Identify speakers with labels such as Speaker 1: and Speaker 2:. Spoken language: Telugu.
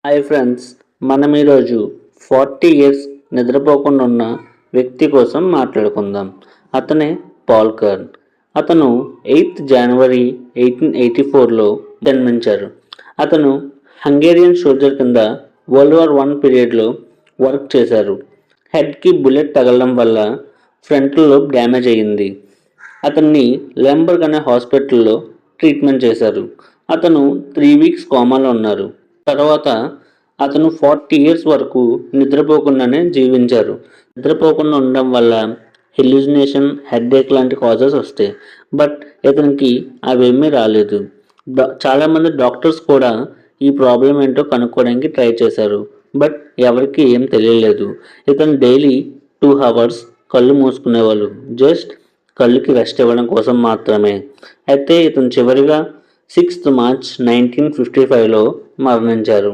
Speaker 1: హాయ్ ఫ్రెండ్స్, మనం ఈరోజు 40 ఇయర్స్ నిద్రపోకుండా ఉన్న వ్యక్తి కోసం మాట్లాడుకుందాం. అతనే పాల్ కర్న్. అతను 8 జనవరి 1884లో జన్మించారు. అతను హంగేరియన్ సోల్జర్ కింద వరల్డ్ వార్ 1 పీరియడ్లో వర్క్ చేశారు. హెడ్కి బుల్లెట్ తగలడం వల్ల ఫ్రంటల్ లోబ్ డ్యామేజ్ అయ్యింది. అతన్ని లెంబర్గ్ అనే హాస్పిటల్లో ట్రీట్మెంట్ చేశారు. అతను 3 వీక్స్ కోమాలో ఉన్నారు. తర్వాత అతను 40 ఇయర్స్ వరకు నిద్రపోకుండానే జీవించారు. నిద్రపోకుండా ఉండడం వల్ల హెల్యూసినేషన్, హెడేక్ లాంటి కాజెస్ వస్తాయి. బట్ ఇతనికి అవేమీ రాలేదు. చాలామంది డాక్టర్స్ కూడా ఈ ప్రాబ్లం ఏంటో కనుక్కోవడానికి ట్రై చేశారు. బట్ ఎవరికి ఏం తెలియలేదు. ఇతను డైలీ 2 hours కళ్ళు మూసుకునేవాళ్ళు. జస్ట్ కళ్ళుకి రెస్ట్ ఇవ్వడం కోసం మాత్రమే. అయితే ఇతను చివరిగా 6th March 1955లో మరణించారు.